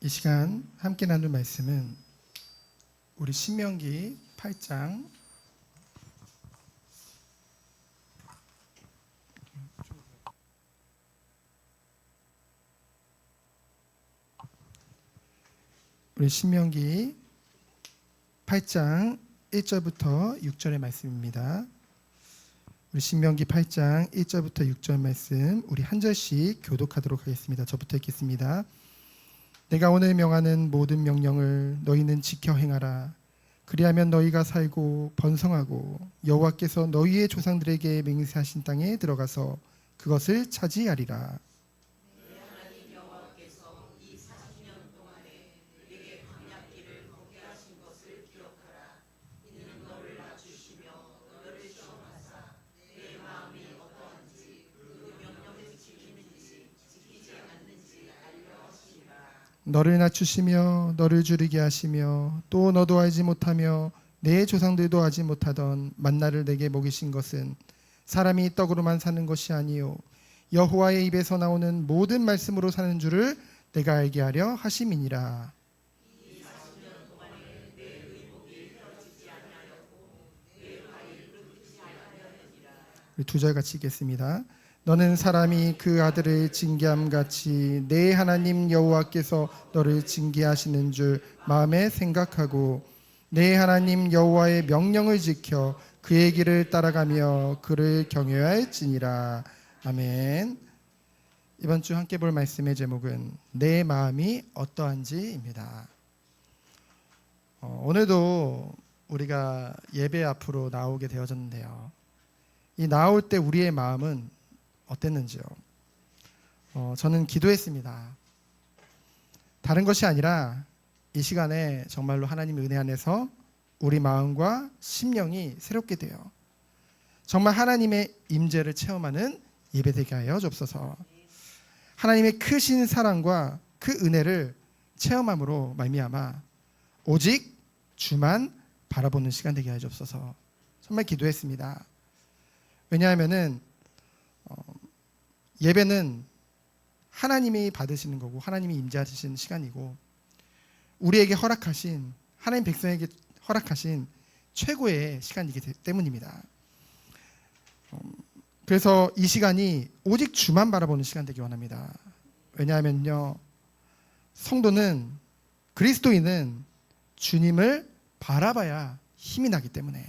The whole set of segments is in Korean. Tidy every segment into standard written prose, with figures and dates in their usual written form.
이 시간 함께 나눌 말씀은 우리 신명기 8장 우리 신명기 8장 1절부터 6절의 말씀입니다. 우리 신명기 8장 1절부터 6절 말씀 우리 한 절씩 교독하도록 하겠습니다. 저부터 읽겠습니다. 내가 오늘 명하는 모든 명령을 너희는 지켜 행하라. 그리하면 너희가 살고 번성하고 여호와께서 너희의 조상들에게 맹세하신 땅에 들어가서 그것을 차지하리라. 너를 낮추시며 너를 줄이게 하시며 또 너도 알지 못하며 내 조상들도 알지 못하던 만나를 내게 먹이신 것은 사람이 떡으로만 사는 것이 아니요 여호와의 입에서 나오는 모든 말씀으로 사는 줄을 내가 알게 하려 하심이니라. 두 절 같이 읽겠습니다. 너는 사람이 그 아들을 징계함 같이 내 하나님 여호와께서 너를 징계하시는 줄 마음에 생각하고 내 하나님 여호와의 명령을 지켜 그의 길을 따라가며 그를 경외할지니라. 아멘. 이번 주 함께 볼 말씀의 제목은 내 마음이 어떠한지입니다. 오늘도 우리가 예배 앞으로 나오게 되어졌는데요. 이 나올 때 우리의 마음은 어땠는지요? 저는 기도했습니다. 다른 것이 아니라 이 시간에 정말로 하나님의 은혜 안에서 우리 마음과 심령이 새롭게 돼요. 정말 하나님의 임재를 체험하는 예배되게 하여 주옵소서. 하나님의 크신 사랑과 그 은혜를 체험함으로 말미암아 오직 주만 바라보는 시간 되게 하여 주옵소서. 정말 기도했습니다. 왜냐하면은 예배는 하나님이 받으시는 거고 하나님이 임재하시는 시간이고 우리에게 허락하신 하나님 백성에게 허락하신 최고의 시간이기 때문입니다. 그래서 이 시간이 오직 주만 바라보는 시간 되기 원합니다. 왜냐하면요, 성도는 그리스도인은 주님을 바라봐야 힘이 나기 때문에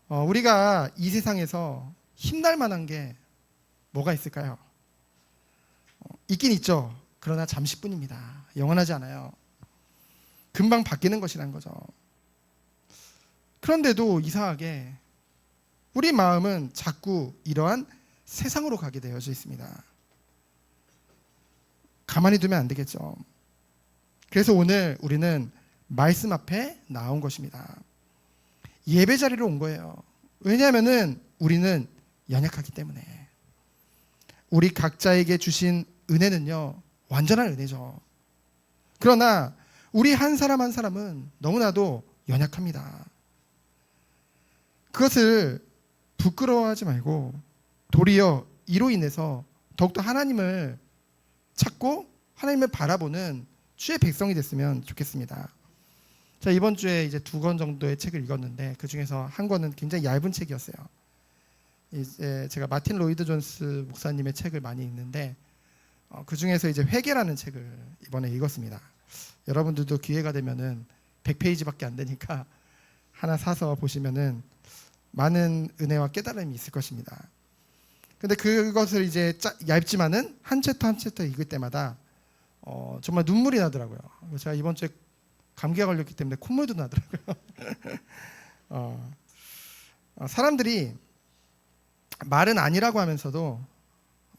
우리가 이 세상에서 힘날 만한 게 뭐가 있을까요? 있긴 있죠. 그러나 잠시뿐입니다. 영원하지 않아요. 금방 바뀌는 것이란 거죠. 그런데도 이상하게 우리 마음은 자꾸 이러한 세상으로 가게 되어져 있습니다. 가만히 두면 안 되겠죠. 그래서 오늘 우리는 말씀 앞에 나온 것입니다. 예배 자리로 온 거예요. 왜냐하면은 우리는 연약하기 때문에. 우리 각자에게 주신 은혜는요, 완전한 은혜죠. 그러나 우리 한 사람 한 사람은 너무나도 연약합니다. 그것을 부끄러워하지 말고 도리어 이로 인해서 더욱더 하나님을 찾고 하나님을 바라보는 주의 백성이 됐으면 좋겠습니다. 자, 이번 주에 이제 2권 정도의 책을 읽었는데 그 중에서 한 권은 굉장히 얇은 책이었어요. 이제 제가 마틴 로이드 존스 목사님의 책을 많이 읽는데 그 중에서 이제 회개라는 책을 이번에 읽었습니다. 여러분들도 기회가 되면은 100페이지밖에 안 되니까 하나 사서 보시면은 많은 은혜와 깨달음이 있을 것입니다. 근데 그것을 이제 얇지만은 한 챕터 한 챕터 읽을 때마다 정말 눈물이 나더라고요. 제가 이번 주에 감기가 걸렸기 때문에 콧물도 나더라고요. 사람들이 말은 아니라고 하면서도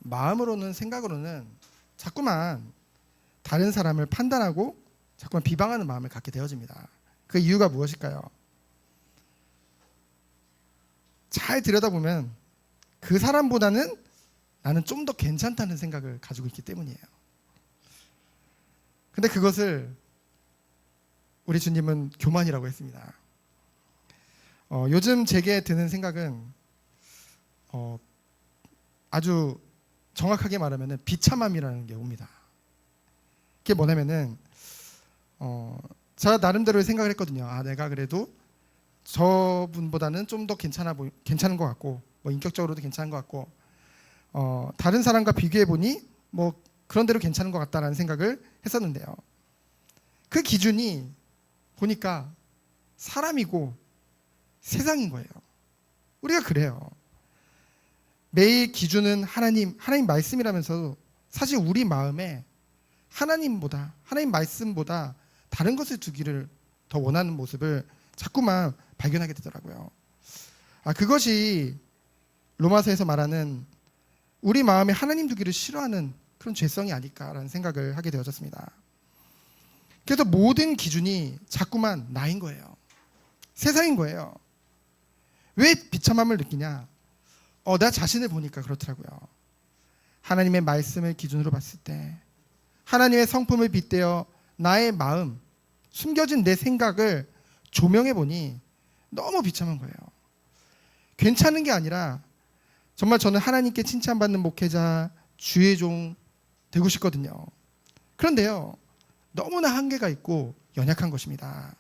마음으로는 생각으로는 자꾸만 다른 사람을 판단하고 자꾸만 비방하는 마음을 갖게 되어집니다. 그 이유가 무엇일까요? 잘 들여다보면 그 사람보다는 나는 좀 더 괜찮다는 생각을 가지고 있기 때문이에요. 근데 그것을 우리 주님은 교만이라고 했습니다. 요즘 제게 드는 생각은 아주 정확하게 말하면 비참함이라는 게 옵니다. 그게 뭐냐면은 제가 나름대로 생각을 했거든요. 내가 그래도 저분보다는 좀 더 괜찮은 것 같고, 뭐 인격적으로도 괜찮은 것 같고, 다른 사람과 비교해 보니 뭐 그런 대로 괜찮은 것 같다라는 생각을 했었는데요. 그 기준이 보니까 사람이고 세상인 거예요. 우리가 그래요. 매일 기준은 하나님 말씀이라면서 사실 우리 마음에 하나님 말씀보다 다른 것을 두기를 더 원하는 모습을 자꾸만 발견하게 되더라고요. 그것이 로마서에서 말하는 우리 마음에 하나님 두기를 싫어하는 그런 죄성이 아닐까라는 생각을 하게 되어졌습니다. 그래서 모든 기준이 자꾸만 나인 거예요. 세상인 거예요. 왜 비참함을 느끼냐? 나 자신을 보니까 그렇더라고요. 하나님의 말씀을 기준으로 봤을 때 하나님의 성품을 빗대어 나의 마음, 숨겨진 내 생각을 조명해 보니 너무 비참한 거예요. 괜찮은 게 아니라 정말 저는 하나님께 칭찬받는 목회자, 주의 종 되고 싶거든요. 그런데요, 너무나 한계가 있고 연약한 것입니다.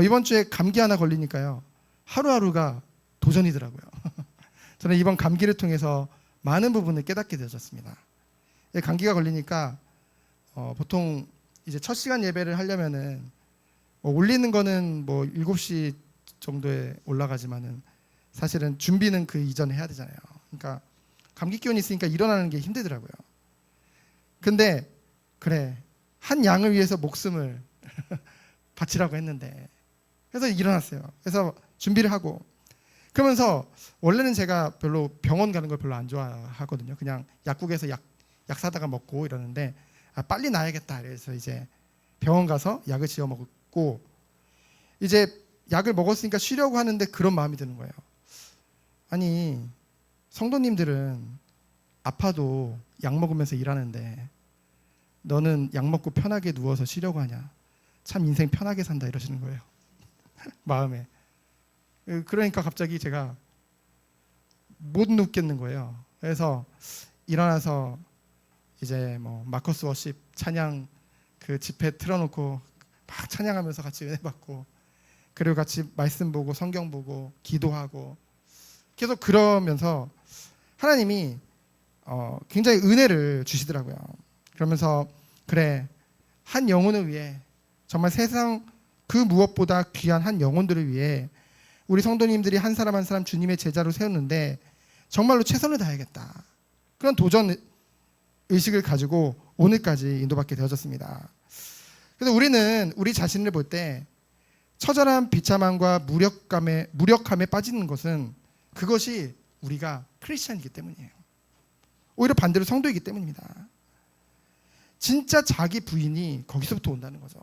이번 주에 감기 하나 걸리니까요, 하루하루가 도전이더라고요. 저는 이번 감기를 통해서 많은 부분을 깨닫게 되었습니다. 감기가 걸리니까 보통 이제 첫 시간 예배를 하려면은 올리는 거는 뭐 7시 정도에 올라가지만은 사실은 준비는 그 이전에 해야 되잖아요. 그러니까 감기 기운이 있으니까 일어나는 게 힘들더라고요. 근데 그래, 한 양을 위해서 목숨을 바치라고 했는데, 그래서 일어났어요. 그래서 준비를 하고, 그러면서 원래는 제가 별로 병원 가는 걸 별로 안 좋아하거든요. 그냥 약국에서 약 사다가 먹고 이러는데 빨리 나야겠다. 그래서 이제 병원 가서 약을 지어 먹고, 이제 약을 먹었으니까 쉬려고 하는데 그런 마음이 드는 거예요. 아니, 성도님들은 아파도 약 먹으면서 일하는데 너는 약 먹고 편하게 누워서 쉬려고 하냐? 참 인생 편하게 산다 이러시는 거예요. 마음에. 그러니까 갑자기 제가 못 눕겠는 거예요. 그래서 일어나서 이제 뭐 마커스 워십 찬양 그 집회 틀어놓고 막 찬양하면서 같이 은혜 받고, 그리고 같이 말씀 보고 성경 보고 기도하고, 계속 그러면서 하나님이 굉장히 은혜를 주시더라고요. 그러면서 그래, 한 영혼을 위해, 정말 세상 그 무엇보다 귀한 한 영혼들을 위해 우리 성도님들이 한 사람 한 사람 주님의 제자로 세웠는데 정말로 최선을 다해야겠다, 그런 도전 의식을 가지고 오늘까지 인도받게 되어졌습니다. 그래서 우리는 우리 자신을 볼 때 처절한 비참함과 무력함에 빠지는 것은 그것이 우리가 크리스찬이기 때문이에요. 오히려 반대로 성도이기 때문입니다. 진짜 자기 부인이 거기서부터 온다는 거죠.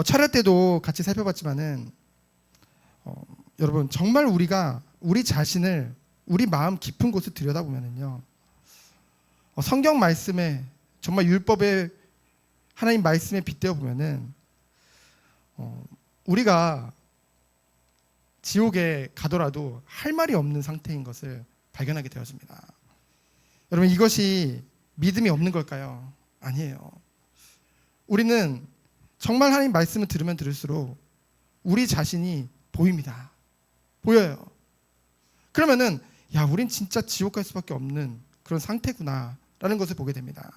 차례 때도 같이 살펴봤지만은 여러분, 정말 우리가 우리 자신을 우리 마음 깊은 곳에 들여다보면은요, 성경 말씀에, 정말 율법의 하나님 말씀에 빗대어 보면은 우리가 지옥에 가더라도 할 말이 없는 상태인 것을 발견하게 되어집니다. 여러분, 이것이 믿음이 없는 걸까요? 아니에요. 우리는 정말 하나님 말씀을 들으면 들을수록 우리 자신이 보입니다. 보여요. 그러면은 우린 진짜 지옥 갈 수밖에 없는 그런 상태구나 라는 것을 보게 됩니다.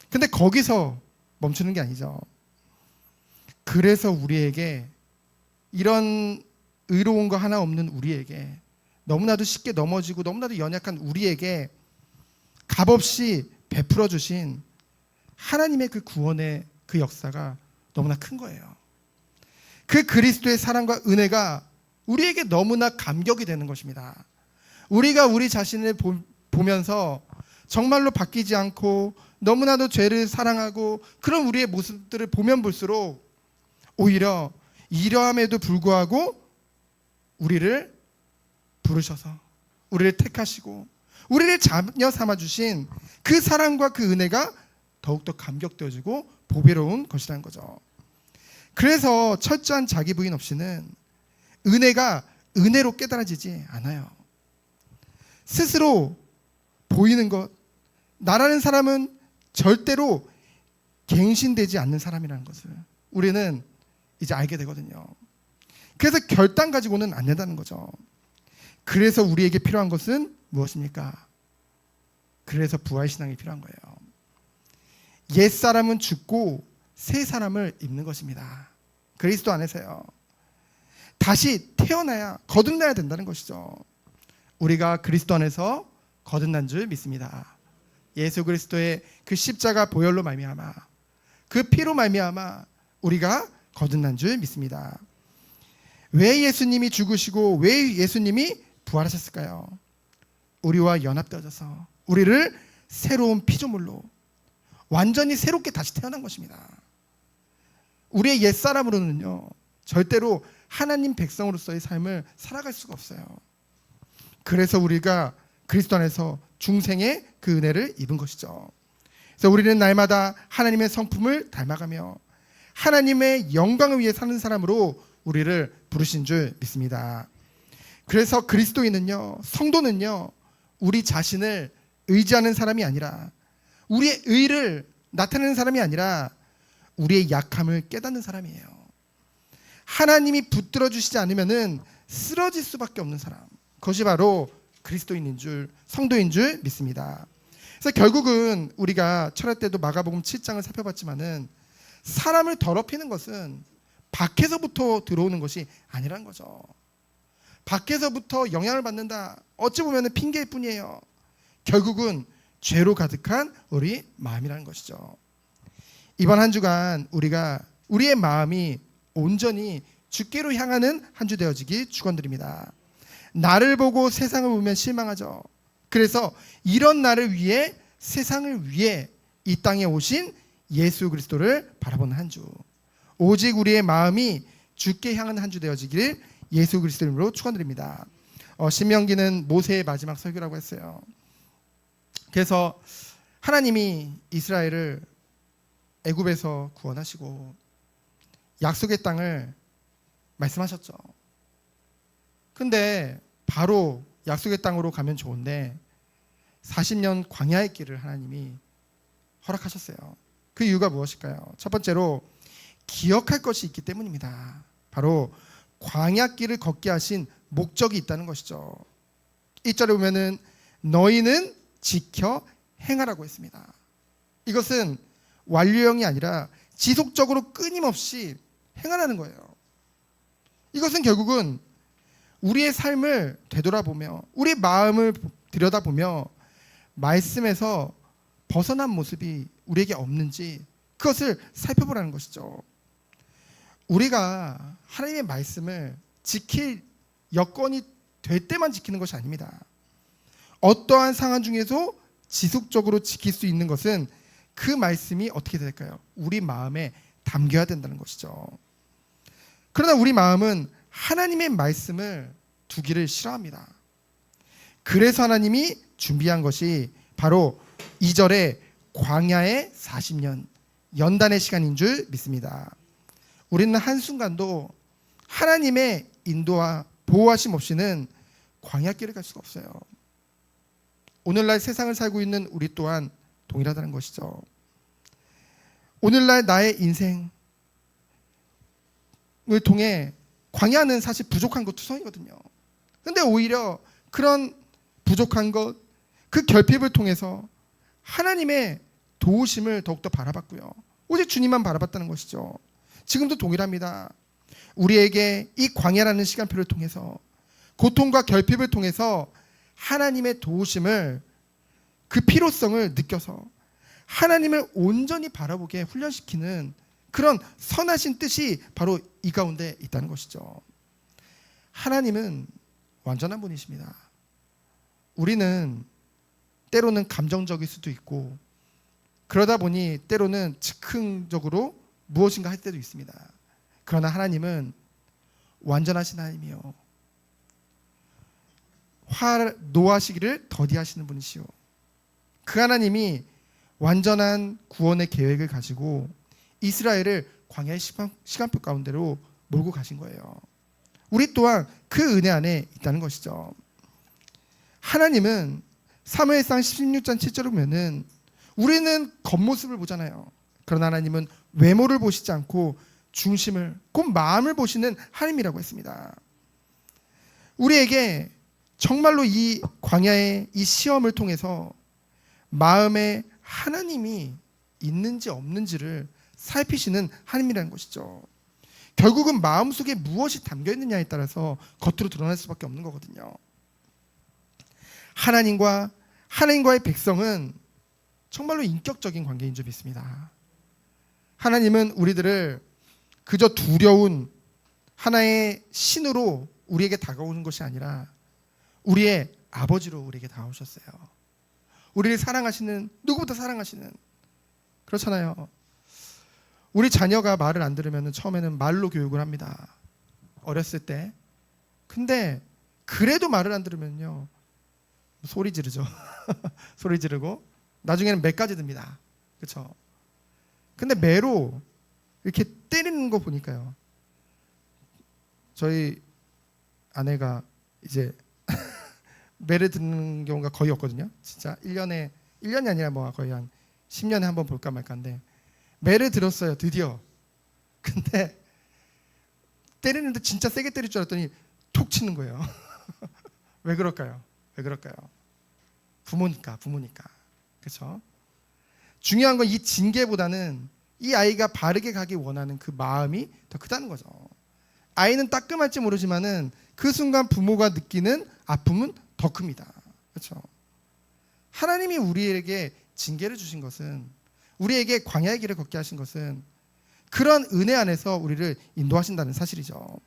근데 거기서 멈추는 게 아니죠. 그래서 우리에게, 이런 의로운 거 하나 없는 우리에게, 너무나도 쉽게 넘어지고 너무나도 연약한 우리에게 값없이 베풀어 주신 하나님의 그 구원의 그 역사가 너무나 큰 거예요. 그 그리스도의 사랑과 은혜가 우리에게 너무나 감격이 되는 것입니다. 우리가 우리 자신을 보면서 정말로 바뀌지 않고 너무나도 죄를 사랑하고 그런 우리의 모습들을 보면 볼수록 오히려 이러함에도 불구하고 우리를 부르셔서 우리를 택하시고 우리를 자녀 삼아주신 그 사랑과 그 은혜가 더욱더 감격되어지고 보배로운 것이라는 거죠. 그래서 철저한 자기 부인 없이는 은혜가 은혜로 깨달아지지 않아요. 스스로 보이는 것, 나라는 사람은 절대로 갱신되지 않는 사람이라는 것을 우리는 이제 알게 되거든요. 그래서 결단 가지고는 안 된다는 거죠. 그래서 우리에게 필요한 것은 무엇입니까? 그래서 부활신앙이 필요한 거예요. 옛사람은 죽고 새 사람을 입는 것입니다. 그리스도 안에서요. 다시 태어나야 거듭나야 된다는 것이죠. 우리가 그리스도 안에서 거듭난 줄 믿습니다. 예수 그리스도의 그 십자가 보혈로 말미암아 그 피로 말미암아 우리가 거듭난 줄 믿습니다. 왜 예수님이 죽으시고 왜 예수님이 부활하셨을까요? 우리와 연합되어져서 우리를 새로운 피조물로 완전히 새롭게 다시 태어난 것입니다. 우리의 옛사람으로는요 절대로 하나님 백성으로서의 삶을 살아갈 수가 없어요. 그래서 우리가 그리스도 안에서 중생의 그 은혜를 입은 것이죠. 그래서 우리는 날마다 하나님의 성품을 닮아가며 하나님의 영광을 위해 사는 사람으로 우리를 부르신 줄 믿습니다. 그래서 그리스도인은요, 성도는요, 우리 자신을 의지하는 사람이 아니라 우리의 의를 나타내는 사람이 아니라 우리의 약함을 깨닫는 사람이에요. 하나님이 붙들어 주시지 않으면은 쓰러질 수밖에 없는 사람. 그것이 바로 그리스도인인 줄, 성도인 줄 믿습니다. 그래서 결국은 우리가 철학 때도 마가복음 7장을 살펴봤지만은 사람을 더럽히는 것은 밖에서부터 들어오는 것이 아니라는 거죠. 밖에서부터 영향을 받는다. 어찌 보면 핑계일 뿐이에요. 결국은 죄로 가득한 우리 마음이라는 것이죠. 이번 한 주간 우리가 우리의 마음이 온전히 주께로 향하는 한 주 되어지기 축원드립니다. 나를 보고 세상을 보면 실망하죠. 그래서 이런 나를 위해 세상을 위해 이 땅에 오신 예수 그리스도를 바라보는 한 주. 오직 우리의 마음이 주께 향하는 한 주 되어지기를 예수 그리스도 이름으로 축원드립니다. 신명기는 모세의 마지막 설교라고 했어요. 그래서 하나님이 이스라엘을 애굽에서 구원하시고 약속의 땅을 말씀하셨죠. 근데 바로 약속의 땅으로 가면 좋은데 40년 광야의 길을 하나님이 허락하셨어요. 그 이유가 무엇일까요? 첫 번째로 기억할 것이 있기 때문입니다. 바로 광야 길을 걷게 하신 목적이 있다는 것이죠. 1절에 보면은 너희는 지켜 행하라고 했습니다. 이것은 완료형이 아니라 지속적으로 끊임없이 행하라는 거예요. 이것은 결국은 우리의 삶을 되돌아보며 우리 마음을 들여다보며 말씀에서 벗어난 모습이 우리에게 없는지 그것을 살펴보라는 것이죠. 우리가 하나님의 말씀을 지킬 여건이 될 때만 지키는 것이 아닙니다. 어떠한 상황 중에서 지속적으로 지킬 수 있는 것은 그 말씀이 어떻게 될까요? 우리 마음에 담겨야 된다는 것이죠. 그러나 우리 마음은 하나님의 말씀을 두기를 싫어합니다. 그래서 하나님이 준비한 것이 바로 2절의 광야의 40년 연단의 시간인 줄 믿습니다. 우리는 한순간도 하나님의 인도와 보호하심 없이는 광야길을 갈 수가 없어요. 오늘날 세상을 살고 있는 우리 또한 동일하다는 것이죠. 오늘날 나의 인생을 통해 광야는 사실 부족한 것 투성이거든요. 근데 오히려 그런 부족한 것, 그 결핍을 통해서 하나님의 도우심을 더욱더 바라봤고요. 오직 주님만 바라봤다는 것이죠. 지금도 동일합니다. 우리에게 이 광야라는 시간표를 통해서 고통과 결핍을 통해서 하나님의 도우심을 그 필요성을 느껴서 하나님을 온전히 바라보게 훈련시키는 그런 선하신 뜻이 바로 이 가운데 있다는 것이죠. 하나님은 완전한 분이십니다. 우리는 때로는 감정적일 수도 있고 그러다 보니 때로는 즉흥적으로 무엇인가 할 때도 있습니다. 그러나 하나님은 완전하신 하나님이요 노하시기를 더디하시는 분이시요 그 하나님이 완전한 구원의 계획을 가지고 이스라엘을 광야의 시간표 가운데로 몰고 가신 거예요. 우리 또한 그 은혜 안에 있다는 것이죠. 하나님은 사무엘상 16장 7절을 보면은 우리는 겉모습을 보잖아요. 그러나 하나님은 외모를 보시지 않고 중심을, 곧 마음을 보시는 하나님이라고 했습니다. 우리에게 정말로 이 광야의 이 시험을 통해서 마음에 하나님이 있는지 없는지를 살피시는 하나님이라는 것이죠. 결국은 마음속에 무엇이 담겨 있느냐에 따라서 겉으로 드러날 수밖에 없는 거거든요. 하나님과의 백성은 정말로 인격적인 관계인 줄 믿습니다. 하나님은 우리들을 그저 두려운 하나의 신으로 우리에게 다가오는 것이 아니라 우리의 아버지로 우리에게 다가오셨어요. 우리를 사랑하시는, 누구보다 사랑하시는, 그렇잖아요. 우리 자녀가 말을 안 들으면 처음에는 말로 교육을 합니다. 어렸을 때. 근데 그래도 말을 안 들으면요, 소리 지르죠. 소리 지르고 나중에는 매까지 듭니다. 그렇죠? 근데 매로 이렇게 때리는 거 보니까요, 저희 아내가 이제 매를 듣는 경우가 거의 없거든요. 진짜 1년이 아니라 뭐 거의 한 10년에 한 번 볼까 말까인데 매를 들었어요, 드디어. 근데 때리는데 진짜 세게 때릴 줄 알았더니 톡 치는 거예요. 왜 그럴까요? 부모니까. 그렇죠? 중요한 건 이 징계보다는 이 아이가 바르게 가기 원하는 그 마음이 더 크다는 거죠. 아이는 따끔할지 모르지만은 그 순간 부모가 느끼는 아픔은 더 큽니다. 그렇죠? 하나님이 우리에게 징계를 주신 것은, 우리에게 광야의 길을 걷게 하신 것은 그런 은혜 안에서 우리를 인도하신다는 사실이죠.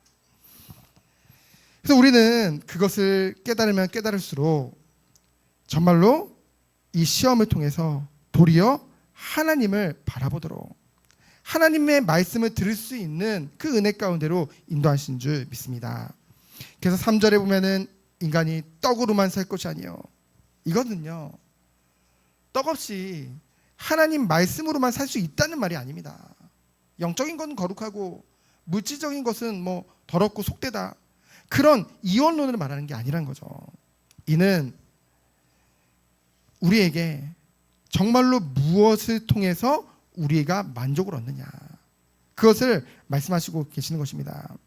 그래서 우리는 그것을 깨달으면 깨달을수록 정말로 이 시험을 통해서 도리어 하나님을 바라보도록, 하나님의 말씀을 들을 수 있는 그 은혜 가운데로 인도하신 줄 믿습니다. 그래서 3절에 보면은 인간이 떡으로만 살 것이 아니요, 이거는요, 떡 없이 하나님 말씀으로만 살 수 있다는 말이 아닙니다. 영적인 것은 거룩하고 물질적인 것은 뭐 더럽고 속되다, 그런 이원론을 말하는 게 아니란 거죠. 이는 우리에게 정말로 무엇을 통해서 우리가 만족을 얻느냐, 그것을 말씀하시고 계시는 것입니다.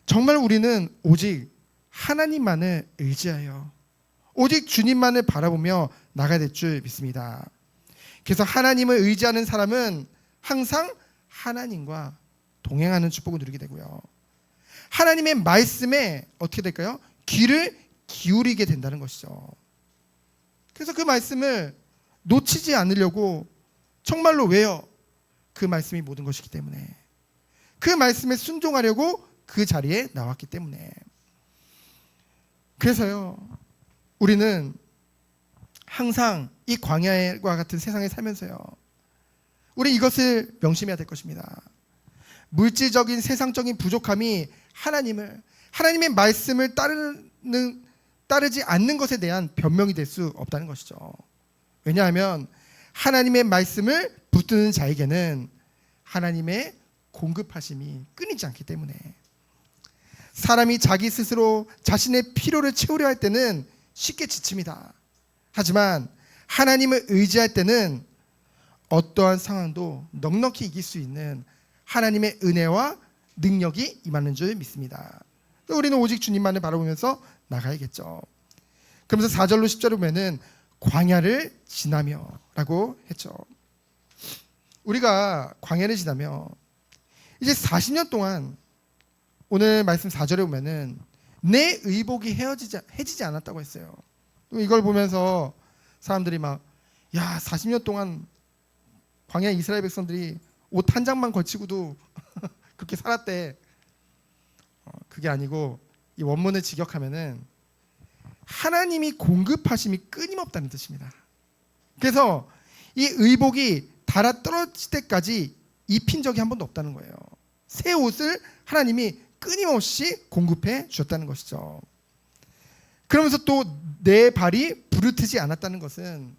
정말 우리는 오직 하나님만을 의지하여 오직 주님만을 바라보며 나가야 될 줄 믿습니다. 그래서 하나님을 의지하는 사람은 항상 하나님과 동행하는 축복을 누리게 되고요, 하나님의 말씀에 어떻게 될까요? 귀를 기울이게 된다는 것이죠. 그래서 그 말씀을 놓치지 않으려고 정말로, 왜요? 그 말씀이 모든 것이기 때문에, 그 말씀에 순종하려고 그 자리에 나왔기 때문에. 그래서요, 우리는 항상 이 광야와 같은 세상에 살면서요, 우리 이것을 명심해야 될 것입니다. 물질적인 세상적인 부족함이 하나님의 말씀을 따르지 않는 것에 대한 변명이 될 수 없다는 것이죠. 왜냐하면 하나님의 말씀을 붙드는 자에게는 하나님의 공급하심이 끊이지 않기 때문에. 사람이 자기 스스로 자신의 필요를 채우려 할 때는 쉽게 지칩니다. 하지만 하나님을 의지할 때는 어떠한 상황도 넉넉히 이길 수 있는 하나님의 은혜와 능력이 임하는 줄 믿습니다. 우리는 오직 주님만을 바라보면서 나가야겠죠. 그러면서 4절로 10절을 보면은 광야를 지나며 라고 했죠. 우리가 광야를 지나며 이제 40년 동안, 오늘 말씀 4절에 보면은 내 의복이 해지지 않았다고 했어요. 이걸 보면서 사람들이 막, 야, 40년 동안 광야 이스라엘 백성들이 옷 한 장만 걸치고도 그렇게 살았대. 그게 아니고, 이 원문을 직역하면은 하나님이 공급하심이 끊임없다는 뜻입니다. 그래서 이 의복이 닳아 떨어질 때까지 입힌 적이 한 번도 없다는 거예요. 새 옷을 하나님이 끊임없이 공급해 주셨다는 것이죠. 그러면서 또 내 발이 부르트지 않았다는 것은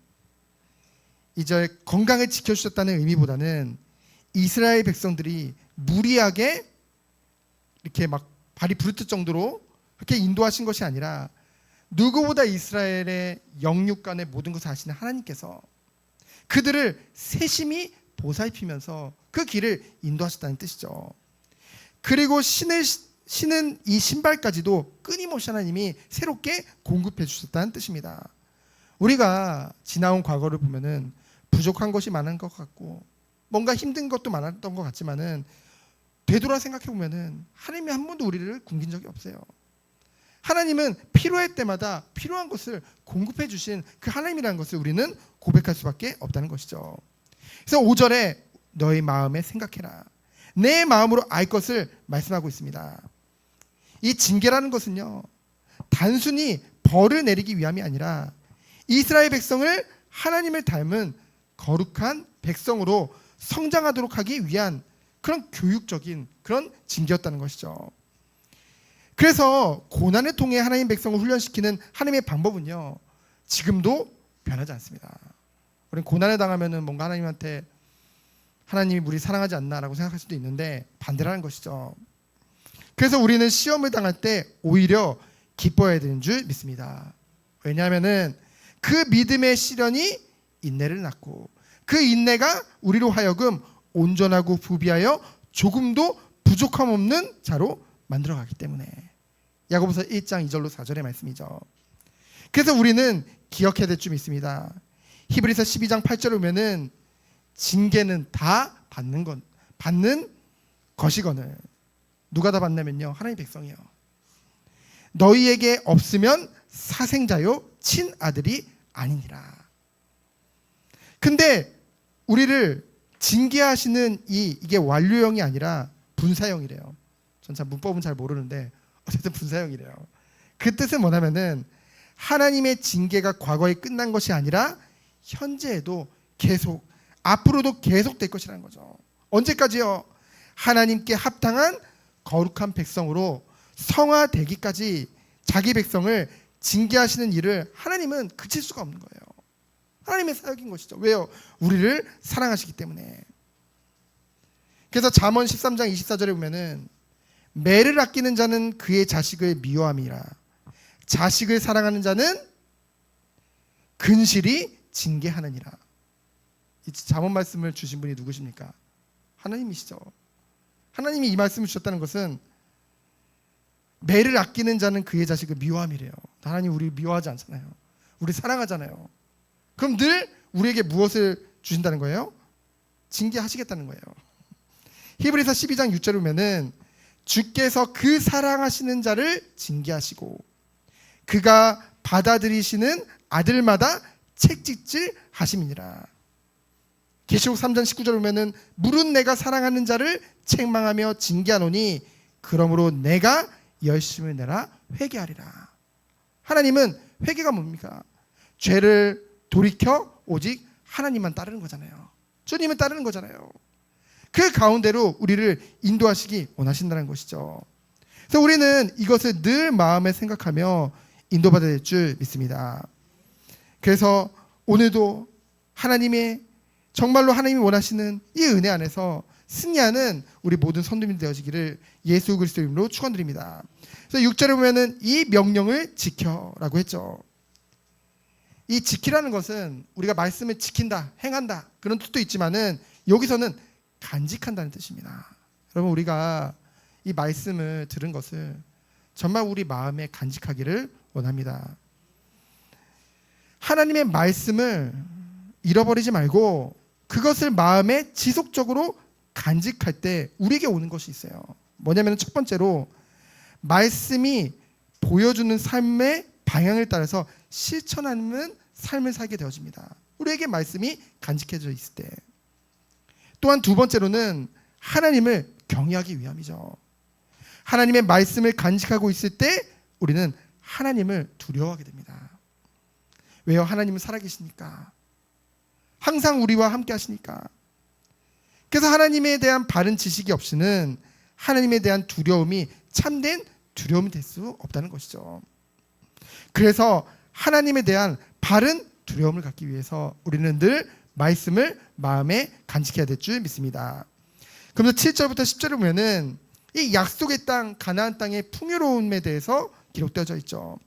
이제 건강을 지켜주셨다는 의미보다는 이스라엘 백성들이 무리하게 이렇게 막 발이 부르트 정도로 그렇게 인도하신 것이 아니라, 누구보다 이스라엘의 영육간의 모든 것을 아시는 하나님께서 그들을 세심히 보살피면서 그 길을 인도하셨다는 뜻이죠. 그리고 신은 이 신발까지도 끊임없이 하나님이 새롭게 공급해 주셨다는 뜻입니다. 우리가 지나온 과거를 보면은 부족한 것이 많은 것 같고 뭔가 힘든 것도 많았던 것 같지만은 되돌아 생각해 보면은 하나님이 한 번도 우리를 굶긴 적이 없어요. 하나님은 필요할 때마다 필요한 것을 공급해 주신 그 하나님이라는 것을 우리는 고백할 수밖에 없다는 것이죠. 그래서 5절에 너의 마음에 생각해라. 내 마음으로 알 것을 말씀하고 있습니다. 이 징계라는 것은요, 단순히 벌을 내리기 위함이 아니라 이스라엘 백성을 하나님을 닮은 거룩한 백성으로 성장하도록 하기 위한 그런 교육적인 그런 징계였다는 것이죠. 그래서 고난을 통해 하나님 백성을 훈련시키는 하나님의 방법은요, 지금도 변하지 않습니다. 우리는 고난을 당하면은 뭔가 하나님한테 하나님이 우리 사랑하지 않나라고 생각할 수도 있는데 반대라는 것이죠. 그래서 우리는 시험을 당할 때 오히려 기뻐해야 되는 줄 믿습니다. 왜냐하면은 그 믿음의 시련이 인내를 낳고 그 인내가 우리로 하여금 온전하고 부비하여 조금도 부족함 없는 자로 만들어가기 때문에. 야고보서 1장 2절로 4절의 말씀이죠. 그래서 우리는 기억해야 될 줄 믿습니다. 히브리서 12장 8절에 보면은 징계는 다 받는 것이거늘. 누가 다 받냐면요, 하나님 백성이요. 너희에게 없으면 사생자요 친아들이 아니니라. 근데 우리를 징계하시는 이게 완료형이 아니라 분사형이래요. 전 참 문법은 잘 모르는데 어쨌든 분사형이래요. 그 뜻은 뭐냐면은 하나님의 징계가 과거에 끝난 것이 아니라 현재에도 계속, 앞으로도 계속될 것이라는 거죠. 언제까지요? 하나님께 합당한 거룩한 백성으로 성화되기까지 자기 백성을 징계하시는 일을 하나님은 그칠 수가 없는 거예요. 하나님의 사역인 것이죠. 왜요? 우리를 사랑하시기 때문에. 그래서 잠언 13장 24절에 보면은 매를 아끼는 자는 그의 자식을 미워함이라 자식을 사랑하는 자는 근실이 징계하느니라. 이 잠언 말씀을 주신 분이 누구십니까? 하나님이시죠. 하나님이 이 말씀을 주셨다는 것은 매를 아끼는 자는 그의 자식을 미워함이래요. 하나님 우리 미워하지 않잖아요. 우리 사랑하잖아요. 그럼 늘 우리에게 무엇을 주신다는 거예요? 징계하시겠다는 거예요. 히브리서 12장 6절에 보면은 주께서 그 사랑하시는 자를 징계하시고 그가 받아들이시는 아들마다 책짓질 하심이니라. 계시록 3장 19절에 보면은 물은 내가 사랑하는 자를 책망하며 징계하노니 그러므로 내가 열심을 내라 회개하리라. 하나님은 회개가 뭡니까? 죄를 돌이켜 오직 하나님만 따르는 거잖아요. 주님을 따르는 거잖아요. 그 가운데로 우리를 인도하시기 원하신다는 것이죠. 그래서 우리는 이것을 늘 마음에 생각하며 인도받아야 될 줄 믿습니다. 그래서 오늘도 하나님의 정말로 하나님이 원하시는 이 은혜 안에서 승리하는 우리 모든 선도민이 되어지기를 예수 그리스도 이름으로 축원드립니다. 그래서 6절에 보면은 이 명령을 지켜라고 했죠. 이 지키라는 것은 우리가 말씀을 지킨다, 행한다 그런 뜻도 있지만은 여기서는 간직한다는 뜻입니다. 여러분 우리가 이 말씀을 들은 것을 정말 우리 마음에 간직하기를 원합니다. 하나님의 말씀을 잃어버리지 말고 그것을 마음에 지속적으로 간직할 때 우리에게 오는 것이 있어요. 뭐냐면 첫 번째로 말씀이 보여주는 삶의 방향을 따라서 실천하는 삶을 살게 되어집니다. 우리에게 말씀이 간직해져 있을 때. 또한 두 번째로는 하나님을 경외하기 위함이죠. 하나님의 말씀을 간직하고 있을 때 우리는 하나님을 두려워하게 됩니다. 왜요? 하나님은 살아계시니까. 항상 우리와 함께 하시니까. 그래서 하나님에 대한 바른 지식이 없이는 하나님에 대한 두려움이 참된 두려움이 될 수 없다는 것이죠. 그래서 하나님에 대한 바른 두려움을 갖기 위해서 우리는 늘 말씀을 마음에 간직해야 될 줄 믿습니다. 그러면서 7절부터 10절을 보면은 이 약속의 땅 가나안 땅의 풍요로움에 대해서 기록되어져 있죠.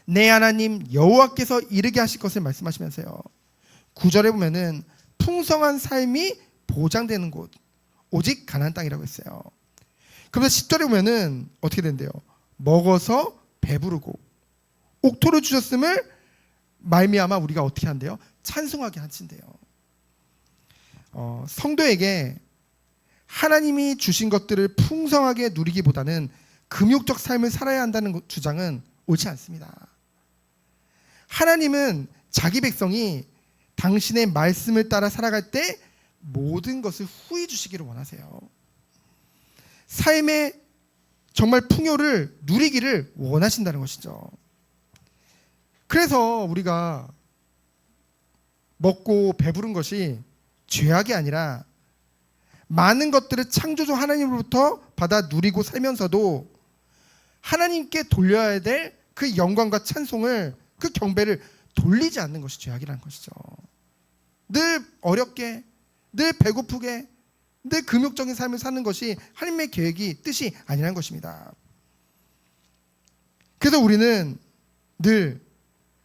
내 하나님 여호와께서 이르게 하실 것을 말씀하시면서요. 9절에 보면은 풍성한 삶이 보장되는 곳, 오직 가나안 땅이라고 했어요. 그러면서 10절에 보면은 어떻게 된대요? 먹어서 배부르고 옥토를 주셨음을 말미암아 우리가 어떻게 한대요? 찬송하게 하신대요. 성도에게 하나님이 주신 것들을 풍성하게 누리기보다는 금욕적 삶을 살아야 한다는 주장은 옳지 않습니다. 하나님은 자기 백성이 당신의 말씀을 따라 살아갈 때 모든 것을 후히 주시기를 원하세요. 삶의 정말 풍요를 누리기를 원하신다는 것이죠. 그래서 우리가 먹고 배부른 것이 죄악이 아니라 많은 것들을 창조주 하나님으로부터 받아 누리고 살면서도 하나님께 돌려야 될 그 영광과 찬송을, 그 경배를 돌리지 않는 것이 죄악이라는 것이죠. 늘 어렵게, 늘 배고프게, 늘 금욕적인 삶을 사는 것이 하나님의 계획이, 뜻이 아니라는 것입니다. 그래서 우리는 늘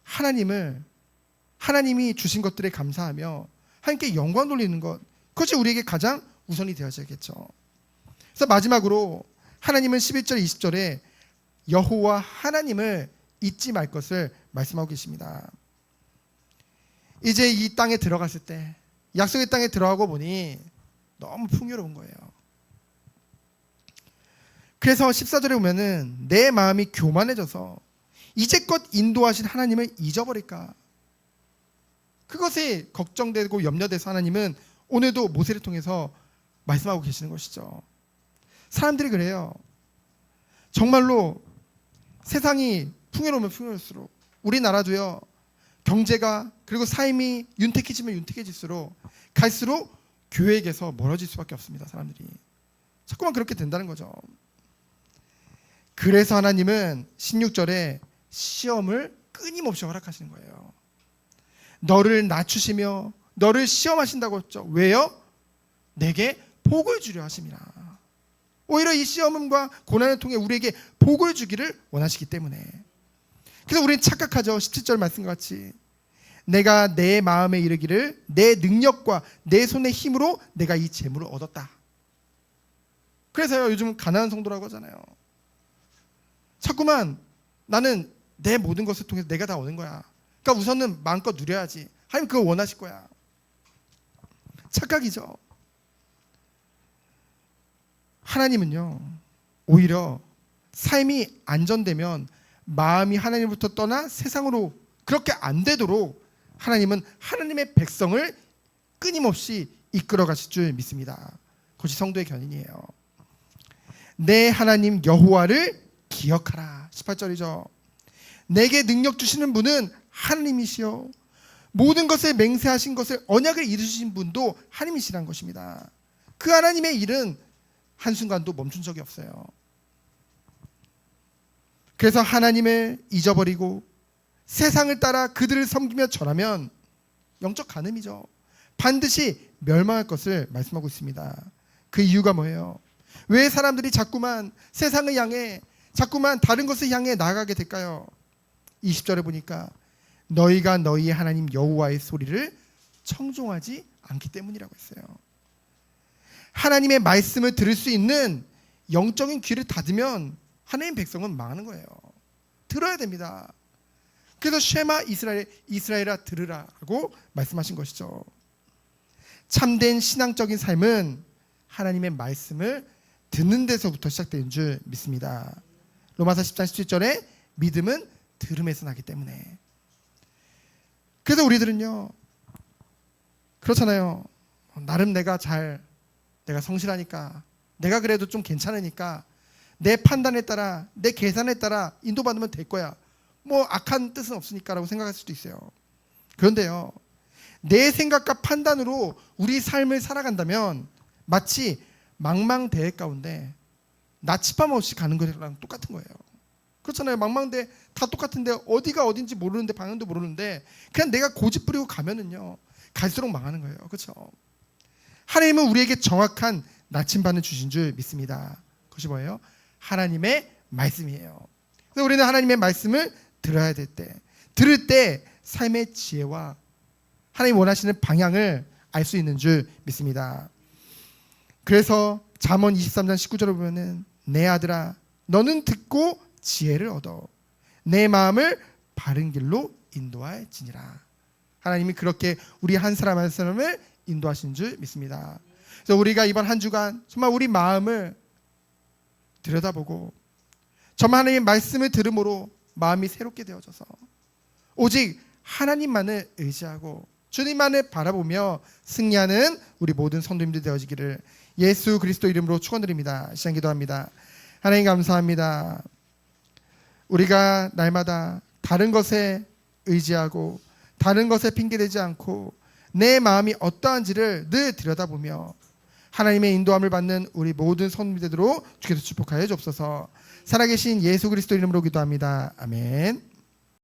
하나님이 주신 것들에 감사하며 하나님께 영광 돌리는 것, 그것이 우리에게 가장 우선이 되어야겠죠. 그래서 마지막으로 하나님은 11절 20절에 여호와 하나님을 잊지 말 것을 말씀하고 계십니다. 이제 이 땅에 들어갔을 때, 약속의 땅에 들어가고 보니 너무 풍요로운 거예요. 그래서 14절에 보면은 내 마음이 교만해져서 이제껏 인도하신 하나님을 잊어버릴까, 그것이 걱정되고 염려돼서 하나님은 오늘도 모세를 통해서 말씀하고 계시는 것이죠. 사람들이 그래요. 정말로 세상이 풍요로우면 풍요로울수록, 우리나라도요, 경제가 그리고 삶이 윤택해지면 윤택해질수록 갈수록 교회에게서 멀어질 수밖에 없습니다. 사람들이 자꾸만 그렇게 된다는 거죠. 그래서 하나님은 16절에 시험을 끊임없이 허락하시는 거예요. 너를 낮추시며 너를 시험하신다고 했죠. 왜요? 내게 복을 주려 하심이라. 오히려 이 시험과 고난을 통해 우리에게 복을 주기를 원하시기 때문에. 그래서 우리는 착각하죠. 17절 말씀과 같이 내가 내 마음에 이르기를 내 능력과 내 손의 힘으로 내가 이 재물을 얻었다. 그래서요, 요즘 가난한 성도라고 하잖아요. 자꾸만 나는 내 모든 것을 통해서 내가 다 얻은 거야. 그러니까 우선은 마음껏 누려야지. 하나님 그거 원하실 거야. 착각이죠. 하나님은요, 오히려 삶이 안전되면 마음이 하나님부터 떠나 세상으로 그렇게 안 되도록 하나님은 하나님의 백성을 끊임없이 이끌어 가실 줄 믿습니다. 그것이 성도의 견인이에요. 내 하나님 여호와를 기억하라. 18절이죠. 내게 능력 주시는 분은 하나님이시요 모든 것을 맹세하신 것을 언약을 이루신 분도 하나님이시라는 것입니다. 그 하나님의 일은 한순간도 멈춘 적이 없어요. 그래서 하나님을 잊어버리고 세상을 따라 그들을 섬기며 절하면 영적 간음이죠. 반드시 멸망할 것을 말씀하고 있습니다. 그 이유가 뭐예요? 왜 사람들이 자꾸만 세상을 향해, 자꾸만 다른 것을 향해 나아가게 될까요? 20절에 보니까 너희가 너희의 하나님 여호와의 소리를 청종하지 않기 때문이라고 했어요. 하나님의 말씀을 들을 수 있는 영적인 귀를 닫으면 하나님 백성은 망하는 거예요. 들어야 됩니다. 그래서 쉐마 이스라엘아 들으라고 말씀하신 것이죠. 참된 신앙적인 삶은 하나님의 말씀을 듣는 데서부터 시작되는 줄 믿습니다. 로마서 10장 17절에 믿음은 들음에서 나기 때문에. 그래서 우리들은요, 그렇잖아요. 나름 내가 성실하니까, 내가 그래도 좀 괜찮으니까 내 판단에 따라, 내 계산에 따라 인도받으면 될 거야. 뭐 악한 뜻은 없으니까라고 생각할 수도 있어요. 그런데요, 내 생각과 판단으로 우리 삶을 살아간다면 마치 망망대해 가운데 나치밤 없이 가는 거랑 똑같은 거예요. 그렇잖아요. 망망대해 다 똑같은데 어디가 어딘지 모르는데, 방향도 모르는데 그냥 내가 고집 부리고 가면은요, 갈수록 망하는 거예요. 그렇죠? 하나님은 우리에게 정확한 나침반을 주신 줄 믿습니다. 그것이 뭐예요? 하나님의 말씀이에요. 그래서 우리는 하나님의 말씀을 들어야 될 때, 들을 때 삶의 지혜와 하나님 원하시는 방향을 알 수 있는 줄 믿습니다. 그래서 잠언 23장 19절을 보면은 내 아들아 너는 듣고 지혜를 얻어 내 마음을 바른 길로 인도할지니라. 하나님이 그렇게 우리 한 사람 한 사람을 인도하신 줄 믿습니다. 그래서 우리가 이번 한 주간 정말 우리 마음을 들여다보고 정말 하나님의 말씀을 들음으로 마음이 새롭게 되어져서 오직 하나님만을 의지하고 주님만을 바라보며 승리하는 우리 모든 성도님들 되어지기를 예수 그리스도 이름으로 축원드립니다. 시간 기도합니다. 하나님 감사합니다. 우리가 날마다 다른 것에 의지하고 다른 것에 핑계대지 않고 내 마음이 어떠한지를 늘 들여다보며 하나님의 인도함을 받는 우리 모든 성도님들 되도록 주께서 축복하여 주옵소서. 살아계신 예수 그리스도 이름으로 기도합니다. 아멘.